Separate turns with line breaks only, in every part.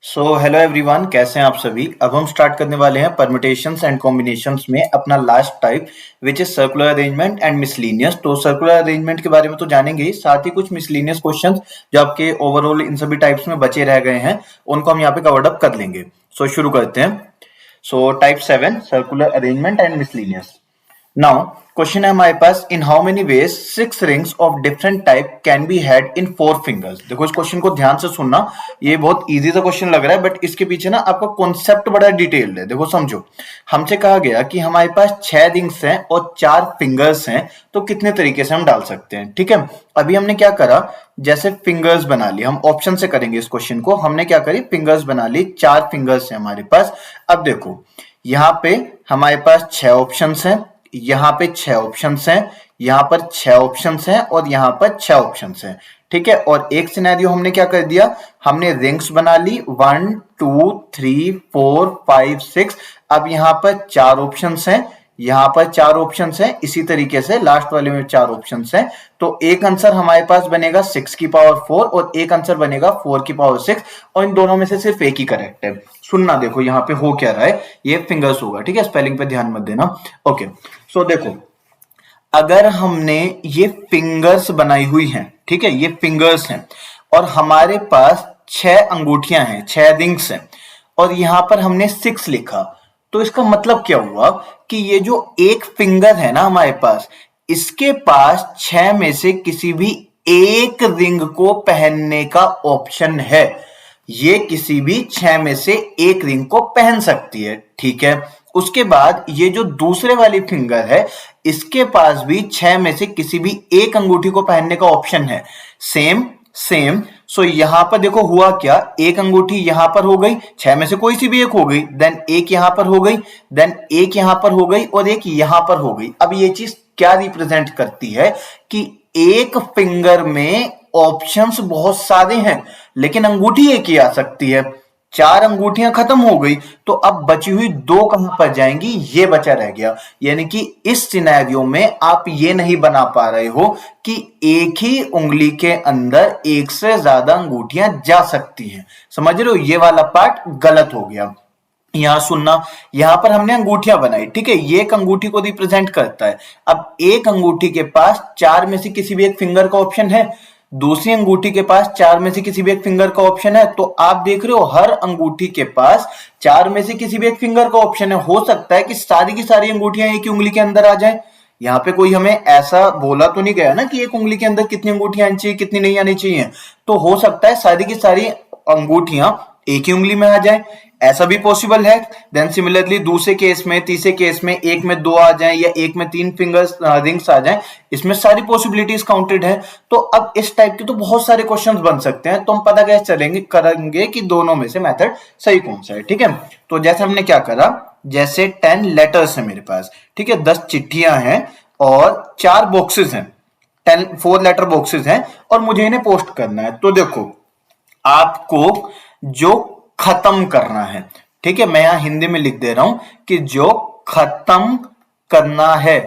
Hello everyone, कैसे हैं आप सभी। अब हम स्टार्ट करने वाले हैं परम्यूटेशंस एंड कॉम्बिनेशंस में अपना last type which is circular arrangement and miscellaneous. तो सर्कुलर अरेंजमेंट के बारे में तो जानेंगे ही, साथ ही कुछ मिसलिनियस क्वेश्चंस जो आपके ओवरऑल इन सभी टाइप्स में बचे रह गए हैं उनको हम यहाँ पे कवर्ड अप कर लेंगे। शुरू करते हैं। Type 7 circular arrangement and miscellaneous. Now question है हमारे पास, in how many ways 6 rings of different type can be had in 4 fingers. देखो इस क्वेश्चन को ध्यान से सुनना, ये बहुत इजी सा क्वेश्चन लग रहा है बट इसके पीछे ना आपका कॉन्सेप्ट बड़ा डिटेल्ड है। देखो समझो, हमसे कहा गया कि हमारे पास 6 रिंग्स हैं और 4 फिंगर्स हैं, तो कितने तरीके से हम डाल सकते हैं। ठीक है, अभी हमने क्या करा, जैसे फिंगर्स बना ली, हम ऑप्शन से करेंगे इस क्वेश्चन को। हमने क्या करी, फिंगर्स बना ली, 4 फिंगर्स है हमारे पास। अब देखो यहाँ पे हमारे पास 6 ऑप्शंस हैं, यहाँ पे 6 ऑप्शंस हैं, यहाँ पर 6 ऑप्शंस हैं और यहाँ पर 6 ऑप्शंस हैं। ठीक है, और एक सिनेरियो हमने क्या कर दिया, हमने रिंग्स बना ली 1 2 3 4 5 6। अब यहाँ पर 4 ऑप्शंस हैं, यहाँ पर 4 ऑप्शंस हैं, इसी तरीके से लास्ट वाले में 4 ऑप्शंस हैं। तो एक आंसर हमारे पास बनेगा 6 की पावर 4 और एक आंसर बनेगा 4 की पावर 6, और इन दोनों में से सिर्फ एक ही करेक्ट है। सुनना, देखो यहाँ पे हो क्या रहा है, ये फिंगर्स होगा। ठीक है, स्पेलिंग पे ध्यान मत देना। ओके, देखो अगर हमने ये फिंगर्स बनाई हुई हैं, ठीक है, ये फिंगर्स हैं और हमारे पास 6 अंगूठियां हैं, 6 रिंग्स हैं, और यहां पर हमने 6 लिखा, तो इसका मतलब क्या हुआ कि ये जो एक फिंगर है ना हमारे पास, इसके पास 6 में से किसी भी एक रिंग को पहनने का ऑप्शन है। ये किसी भी 6 में से एक रिंग को पहन सकती है। ठीक है, उसके बाद ये जो दूसरे वाली फिंगर है, इसके पास भी 6 में से किसी भी एक अंगूठी को पहनने का ऑप्शन है। Same same. यहां पर देखो हुआ क्या, एक अंगूठी यहां पर हो गई, 6 में से कोई सी भी एक हो गई, देन एक यहां पर हो गई, देन एक यहां पर हो गई और एक यहां पर हो गई। अब ये चीज क्या रिप्रेजेंट करती है कि एक फिंगर में ऑप्शंस बहुत सारे हैं लेकिन अंगूठी एक ही आ सकती है। 4 अंगूठियां खत्म हो गई, तो अब बची हुई 2 कहां पर जाएंगी, ये बचा रह गया। यानी कि इस सिनेरियो में आप ये नहीं बना पा रहे हो कि एक ही उंगली के अंदर एक से ज्यादा अंगूठियां जा सकती हैं। समझ रहे हो, ये वाला पार्ट गलत हो गया। यहां सुनना, यहां पर हमने अंगूठियां बनाई, ठीक है, ये एक अंगूठी को रिप्रेजेंट करता है। अब एक अंगूठी के पास 4 में से किसी भी एक फिंगर का ऑप्शन है, दूसरी अंगूठी के पास 4 में से किसी भी एक फिंगर का ऑप्शन है, तो आप देख रहे हो हर अंगूठी के पास 4 में से किसी भी एक फिंगर का ऑप्शन है। हो सकता है कि सारी की सारी अंगूठियां एक ही उंगली के अंदर आ जाए। यहाँ पे कोई हमें ऐसा बोला तो नहीं गया ना कि एक उंगली के अंदर कितनी अंगूठियां आनी चाहिए, कितनी नहीं आनी चाहिए। तो हो सकता है सारी की सारी अंगूठियां एक ही उंगली में आ जाए, ऐसा भी पॉसिबल है। देन सिमिलरली दूसरे केस में, तीसरे केस में एक में 2 आ जाए या एक में 3 फिंगर्स रिंग्स आ जाए, इसमें सारी पॉसिबिलिटीज काउंटेड है। तो अब इस टाइप के तो बहुत सारे क्वेश्चंस बन सकते हैं, तो हम पता कैसे चलेंगे करेंगे कि दोनों में से मेथड सही कौन सा है। ठीक है, तो जैसे हमने क्या करा, जैसे 10 लेटर्स है मेरे पास, ठीक है, 10 चिट्ठियां हैं और 4 बॉक्सेस हैं, 4 लेटर बॉक्सेस हैं और मुझे इन्हें पोस्ट करना है। तो देखो आपको जो खत्म करना है, ठीक है, मैं यहां हिंदी में लिख दे रहा हूं कि जो खत्म करना है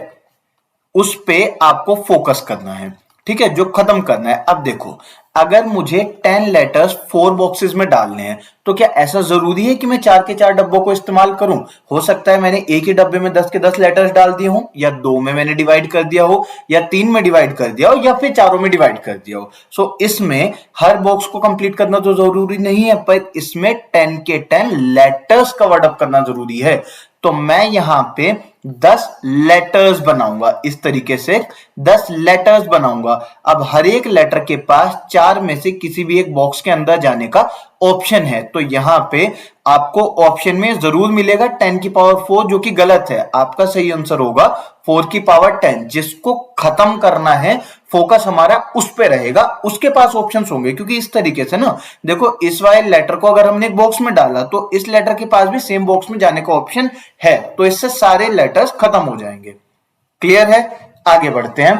उस पे आपको फोकस करना है। ठीक है, जो खत्म करना है। अब देखो अगर मुझे 10 लेटर्स 4 बॉक्सेस में डालने हैं, तो क्या ऐसा जरूरी है कि मैं 4 के 4 डब्बों को इस्तेमाल करूं? हो सकता है मैंने एक ही डब्बे में 10 के 10 लेटर्स डाल दिए हो, या 2 में मैंने डिवाइड कर दिया हो, या 3 में डिवाइड कर दिया हो, या फिर चारों में डिवाइड कर दिया हो। इसमें हर बॉक्स को कंप्लीट करना तो जरूरी नहीं है, पर इसमें 10 के 10 लेटर्स कवर्ड अप करना जरूरी है। तो मैं यहां पे 10 लेटर्स बनाऊंगा, इस तरीके से 10 लेटर्स बनाऊंगा। अब हर एक लेटर के पास 4 में से किसी भी एक बॉक्स के अंदर जाने का ऑप्शन है। तो यहां पे आपको ऑप्शन में जरूर मिलेगा 10 की पावर 4, जो कि गलत है। आपका सही आंसर होगा 4 की पावर 10। जिसको खत्म करना है, फोकस हमारा उस पे रहेगा, उसके पास ऑप्शंस होंगे। क्योंकि इस तरीके से ना, देखो इस वाले लेटर को अगर हमने एक बॉक्स में डाला तो इस लेटर के पास भी सेम बॉक्स में जाने का ऑप्शन है, तो इससे सारे लेटर्स खत्म हो जाएंगे। क्लियर है? आगे बढ़ते हैं।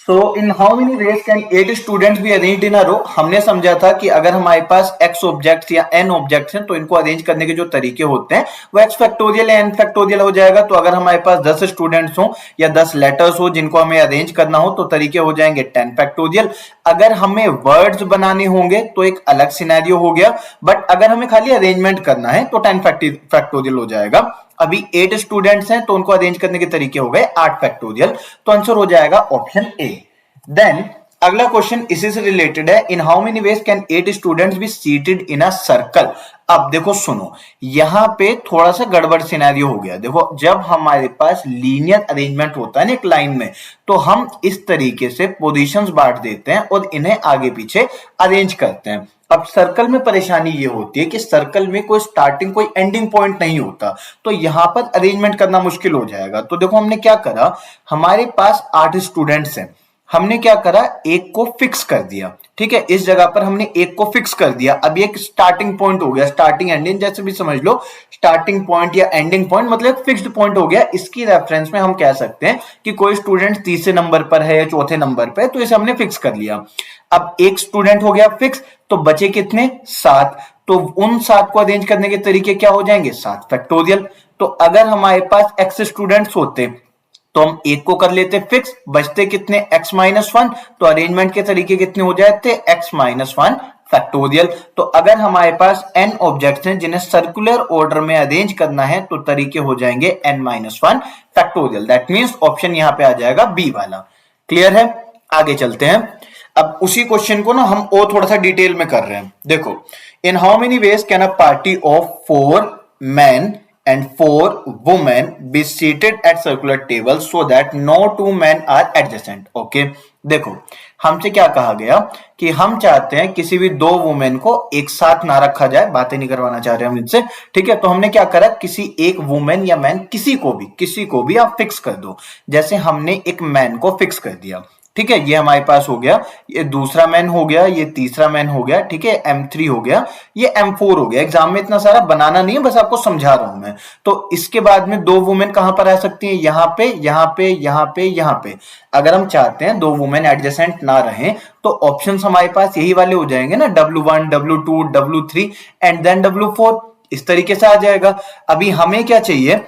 So in how many ways can 8 students be arranged in a row. हमने समझा था कि अगर हमारे पास x ऑब्जेक्ट्स या n ऑब्जेक्ट्स हैं तो इनको अरेंज करने के जो तरीके होते हैं वो x फैक्टोरियल या n फैक्टोरियल हो जाएगा। तो अगर हमारे पास 10 स्टूडेंट्स हो या 10 लेटर्स हो जिनको हमें अरेंज करना हो तो तरीके हो जाएंगे 10 फैक्टोरियल। अगर हमें वर्ड्स बनाने होंगे तो एक अलग सिनेरियो हो गया, बट अगर हमें खाली अरेंजमेंट करना है तो 10 फैक्टोरियल हो जाएगा। अभी 8 स्टूडेंट्स हैं तो उनको अरेंज करने के तरीके हो गए 8 फैक्टोरियल, तो आंसर हो जाएगा ऑप्शन ए। देन अगला क्वेश्चन इसी से रिलेटेड है, इन how many ways can 8 students be seated in a circle. अब देखो सुनो, यहां पे थोड़ा सा गड़बड़ सिनेरियो हो गया। देखो जब हमारे पास लीनियर अरेंजमेंट होता है ना एक लाइन में, तो हम इस तरीके से पोजीशंस बांट देते हैं और इन्हें आगे पीछे अरेंज करते हैं। अब सर्कल में परेशानी ये होती है कि सर्कल में कोई स्टार्टिंग कोई एंडिंग पॉइंट नहीं होता, तो यहां पर अरेंजमेंट करना मुश्किल हो जाएगा। तो देखो हमने क्या करा, हमारे पास 8 स्टूडेंट्स हैं, हमने क्या करा, एक को फिक्स कर दिया। ठीक है, इस जगह पर हमने एक को फिक्स कर दिया। अब ये एक स्टार्टिंग पॉइंट हो गया, स्टार्टिंग एंडिंग जैसे भी समझ लो, स्टार्टिंग पॉइंट या एंडिंग पॉइंट मतलब एक फिक्स्ड पॉइंट हो गया। इसकी रेफरेंस में हम कह सकते हैं कि कोई स्टूडेंट तीसरे नंबर पर है या चौथे नंबर पर है, तो इसे हमने फिक्स कर लिया। अब एक स्टूडेंट हो गया फिक्स, तो बचे कितने, 7। तो उन 7 को अरेंज करने के तरीके क्या हो जाएंगे, 7 फैक्टोरियल। तो अगर हमारे पास x स्टूडेंट्स होते तो हम एक को कर लेते फिक्स, बचते कितने, x माइनस 1। तो अरेंजमेंट के तरीके कितने हो जाते, x माइनस 1 फैक्टोरियल। तो अगर हमारे पास n ऑब्जेक्ट्स हैं जिन्हें सर्कुलर ऑर्डर में अरेंज करना है तो तरीके हो जाएंगे n minus 1 factorial. That means option यहां पे आ जाएगा बी वाला। क्लियर है, आगे चलते हैं। अब उसी क्वेश्चन को ना हम और थोड़ा सा डिटेल में कर रहे हैं। देखो, इन how many ways can a party of 4 men and 4 women be seated at circular table so that no 2 men are adjacent। Okay, देखो हमसे क्या कहा गया कि हम चाहते हैं किसी भी 2 वुमेन को एक साथ ना रखा जाए, बातें नहीं करवाना चाह रहे हम इनसे। ठीक है, तो हमने क्या करा, किसी एक वुमेन या मैन किसी को भी आप फिक्स कर दो। जैसे हमने एक मैन को फिक्स कर दिया, ठीक है, ये हमारे पास हो गया, ये दूसरा मैन हो गया, ये तीसरा मैन हो गया, ठीक है, M3 हो गया, ये M4 हो गया। एग्जाम में इतना सारा बनाना नहीं है, बस आपको समझा रहा हूं मैं। तो इसके बाद में 2 वुमेन कहां पर आ सकती हैं, यहां पे, यहां पे, यहां पे, यहां पे। अगर हम चाहते हैं 2 वुमेन एडजेसेंट ना रहे तो ऑप्शंस हमारे पास यही वाले हो जाएंगे ना, W1 W2 W3 and then W4, इस तरीके से आ जाएगा। अभी हमें क्या चाहिए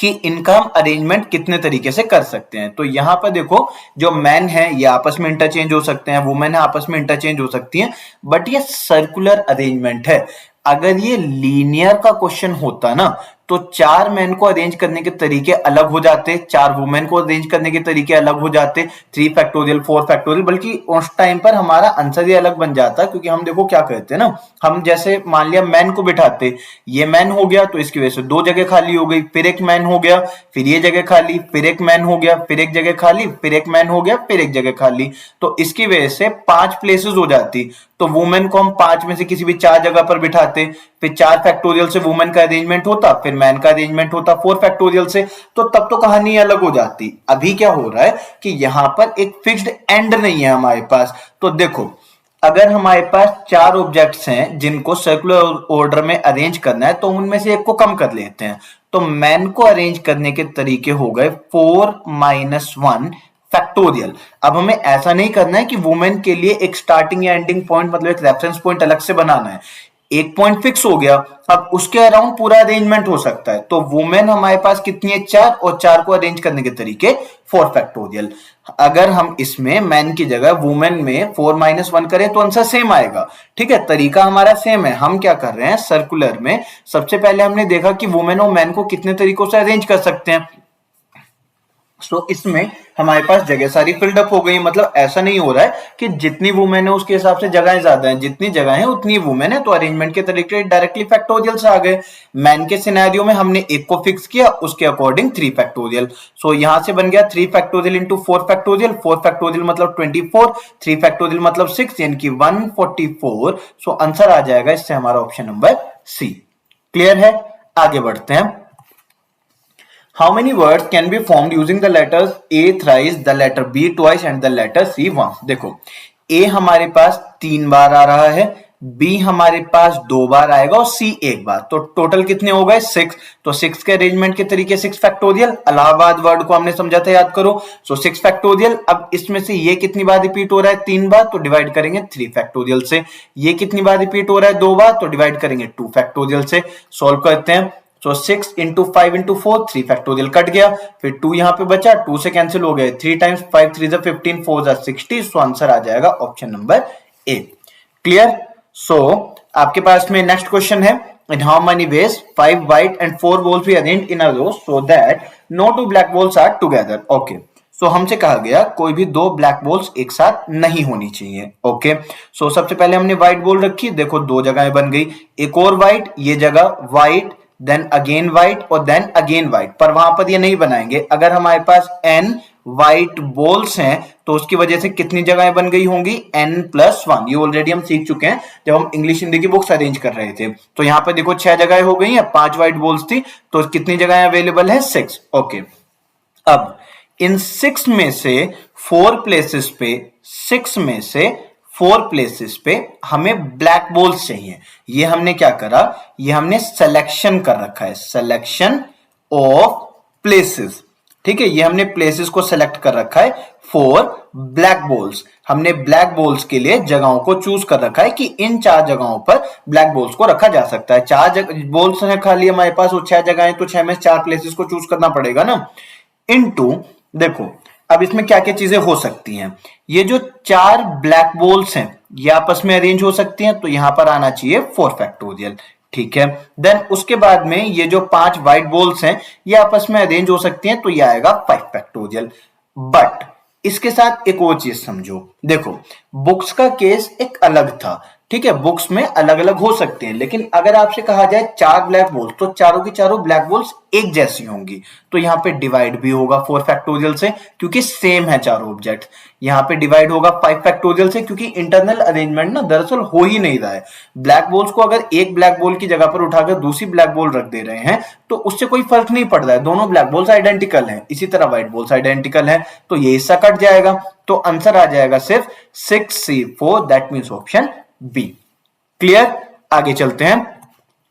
कि इनका हम अरेंजमेंट कितने तरीके से कर सकते हैं। तो यहां पर देखो, जो मैन है ये आपस में इंटरचेंज हो सकते हैं, वुमेन है आपस में इंटरचेंज हो सकती हैं, बट ये सर्कुलर अरेंजमेंट है। अगर ये लीनियर का क्वेश्चन होता ना तो 4 मैन को अरेंज करने के तरीके अलग हो जाते, 4 वुमेन को अरेंज करने के तरीके अलग हो जाते, 3 फैक्टोरियल 4 फैक्टोरियल, बल्कि उस टाइम पर हमारा आंसर ही अलग बन जाता। क्योंकि हम देखो क्या करते हैं ना, हम जैसे मान लिया मैन को बिठाते, ये मैन हो गया तो इसकी वजह से 2 जगह खाली हो गई, फिर एक मैन हो गया, फिर ये जगह खाली, फिर एक मैन हो गया, फिर एक जगह खाली, फिर एक मैन हो गया, फिर एक जगह खाली। तो इसकी वजह से 5 प्लेसेस हो जाती। तो वुमेन को हम 5 में से किसी भी 4 जगह पर बिठाते, फिर 4 फैक्टोरियल से वुमेन का अरेंजमेंट होता, फिर मैन का अरेंजमेंट होता 4 फैक्टोरियल से, तो तब तो कहानी अलग हो जाती। अभी क्या हो रहा है कि यहां पर एक फिक्स्ड एंड नहीं है हमारे पास। तो देखो, अगर हमारे पास 4 ऑब्जेक्ट्स हैं जिनको सर्कुलर ऑर्डर में अरेंज करना है तो उनमें से एक को कम कर लेते हैं। तो मैन को अरेंज करने के तरीके हो गए 4 माइनस 1 फैक्टोरियल। अब हमें ऐसा नहीं करना है कि वुमेन के लिए एक स्टार्टिंग या एंडिंग पॉइंट मतलब एक रेफरेंस पॉइंट अलग से बनाना है। एक पॉइंट फिक्स हो गया, अब उसके अराउंड पूरा अरेंजमेंट हो सकता है। तो वुमेन हमारे पास कितनी है, 4, और 4 को अरेंज करने के तरीके 4 फैक्टोरियल। अगर हम इसमें मैन की जगह वुमेन में 4 माइनस 1 करें तो आंसर सेम आएगा। ठीक है, तरीका हमारा सेम है। हम क्या कर रहे हैं, सर्कुलर में सबसे पहले हमने देखा कि वुमेन और मैन को कितने तरीकों से अरेंज कर सकते हैं। सो इसमें हमारे पास जगह सारी फिल्ड अप हो गई। मतलब ऐसा नहीं हो रहा है कि जितनी वुमेन है उसके हिसाब से जगह ज्यादा है, जितनी जगह है उतनी वुमेन है, तो अरेंजमेंट के तरीके डायरेक्टली फैक्टोरियल से आ गए। मैन के सिनेरियो में हमने एक को फिक्स किया, उसके अकॉर्डिंग 3 फैक्टोरियल। सो यहां से बन गया 3 फैक्टोरियल इंटू 4 फैक्टोरियल। 4 फैक्टोरियल मतलब 24, 3 फैक्टोरियल मतलब 6, यानी कि 144। सो आंसर आ जाएगा इससे हमारा ऑप्शन नंबर सी। क्लियर है, आगे बढ़ते हैं। How many words can be formed using the letters A thrice, the letter B twice and the letter C once? देखो, A हमारे पास 3 बार आ रहा है, बी हमारे पास 2 बार आएगा और सी 1 बार, तो टोटल कितने हो गए 6। तो 6 के अरेंजमेंट के तरीके 6 फैक्टोरियल, इलाहाबाद वर्ड को हमने समझा था, याद करो। सो 6 फैक्टोरियल। अब इसमें से ये कितनी बार रिपीट हो रहा है 3 बार, तो डिवाइड करेंगे 3 फैक्टोरियल से। ये कितनी बार रिपीट हो रहा है 2 बार, तो डिवाइड करेंगे 2 फैक्टोरियल से। सॉल्व करते हैं। सो 6 इंटू 5 इंटू 4, 3 फैक्टोरियल कट गया, फिर 2 यहां पे बचा, 2 से कैंसिल हो गए, 3 टाइम्स 5 3 15 4 60। सो आंसर आ जाएगा ऑप्शन नंबर ए। क्लियर। सो आपके पास में नेक्स्ट क्वेश्चन है, in how many ways 5 white and 4 balls be arranged in a row so that no two black balls are together? Okay. सो हमसे कहा गया कोई भी 2 ब्लैक बॉल्स एक साथ नहीं होनी चाहिए। ओके। सो सबसे पहले हमने व्हाइट बॉल रखी, देखो 2 जगह बन गई, एक और व्हाइट, ये जगह व्हाइट, देन अगेन व्हाइट और देन अगेन व्हाइट, पर वहां पर ये नहीं बनाएंगे। अगर हमारे पास n व्हाइट बॉल्स हैं तो उसकी वजह से कितनी जगहें बन गई होंगी n+1। ये ऑलरेडी हम सीख चुके हैं जब हम इंग्लिश हिंदी की बुक्स अरेंज कर रहे थे। तो यहां पर देखो 6 जगहें हो गई हैं, 5 व्हाइट बॉल्स थी, तो कितनी जगहें अवेलेबल है 6। ओके। अब इन 6 में से 4 प्लेसेस पे, 6 में से 4 प्लेसेस पे हमें ब्लैक बॉल्स चाहिए। ये हमने क्या करा, ये हमने सिलेक्शन कर रखा है, सिलेक्शन ऑफ प्लेसेस। ठीक है, ये हमने प्लेसेस को सिलेक्ट कर रखा है फॉर ब्लैक बॉल्स। हमने ब्लैक बॉल्स के लिए जगहों को चूज कर रखा है कि इन 4 जगहों पर ब्लैक बॉल्स को रखा जा सकता है। 4 बॉल्स हैं खाली हमारे पास, वो 6 जगह तो 6 में 4 प्लेसेस को चूज करना पड़ेगा ना। इनटू, देखो अब इसमें क्या क्या चीजें हो सकती हैं। ये जो 4 ब्लैक बॉल्स हैं ये आपस में अरेंज हो सकती हैं, तो यहां पर आना चाहिए 4 फैक्टोरियल। ठीक है। देन उसके बाद में ये जो 5 व्हाइट बॉल्स हैं ये आपस में अरेंज हो सकती हैं, तो ये आएगा 5 फैक्टोरियल। बट इसके साथ एक और चीज समझो, देखो बुक्स का केस एक अलग था। ठीक है, बुक्स में अलग अलग हो सकते हैं, लेकिन अगर आपसे कहा जाए 4 ब्लैक बॉल्स तो चारों की चारों ब्लैक बॉल्स एक जैसी होंगी, तो यहां पे डिवाइड भी होगा 4 फैक्टोरियल से क्योंकि सेम है चारों ऑब्जेक्ट। यहां पे डिवाइड होगा 5 फैक्टोरियल से क्योंकि इंटरनल अरेंजमेंट ना दरअसल हो ही नहीं रहा है। ब्लैक बॉल्स को अगर एक ब्लैक बॉल की जगह पर उठाकर दूसरी ब्लैक बॉल रख दे रहे हैं तो उससे कोई फर्क नहीं पड़ रहा है, दोनों ब्लैक बॉल्स आइडेंटिकल हैं। इसी तरह व्हाइट बॉल्स आइडेंटिकल हैं, तो ये हिस्सा कट जाएगा, तो आंसर आ जाएगा सिर्फ 6C4, that means option B. Clear. आगे चलते हैं।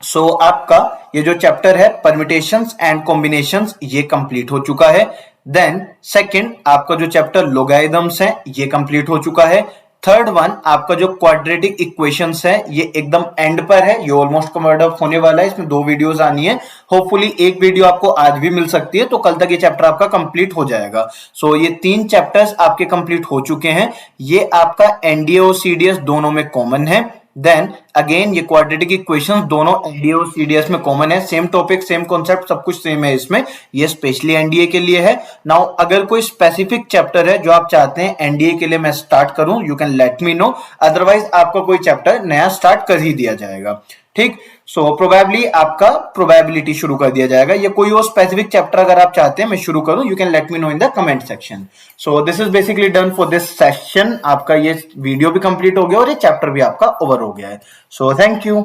सो आपका ये जो चैप्टर है परम्यूटेशंस एंड कॉम्बिनेशंस ये कंप्लीट हो चुका है। देन सेकंड आपका जो चैप्टर लॉगरिथम्स है ये कंप्लीट हो चुका है। थर्ड वन आपका जो क्वाड्रेटिक इक्वेशंस है ये एकदम एंड पर है, ये ऑलमोस्ट कवर्ड अप होने वाला है, इसमें 2 वीडियोस आनी है। होपफुली एक वीडियो आपको आज भी मिल सकती है, तो कल तक ये चैप्टर आपका कंप्लीट हो जाएगा। सो ये 3 चैप्टर्स आपके कंप्लीट हो चुके हैं। ये आपका एनडीए और सीडीएस दोनों में कॉमन है। देन अगेन ये क्वाड्रेटिक इक्वेशंस दोनों एनडीए और सीडीएस में कॉमन है, सेम टॉपिक सेम कॉन्सेप्ट सब कुछ सेम है इसमें, ये स्पेशली एनडीए के लिए है। नाउ अगर कोई स्पेसिफिक चैप्टर है जो आप चाहते हैं एनडीए के लिए मैं स्टार्ट करूं, you can let me know, otherwise आपका कोई चैप्टर नया स्टार्ट कर ही दिया जाएगा। ठीक। सो प्रोबेबली आपका प्रोबेबिलिटी शुरू कर दिया जाएगा, या कोई और स्पेसिफिक चैप्टर अगर आप चाहते हैं मैं शुरू करूं, you can let me know in the comment section. So this is basically done for this session. आपका ये वीडियो भी कंप्लीट हो गया और ये चैप्टर भी आपका ओवर हो गया है। So thank you.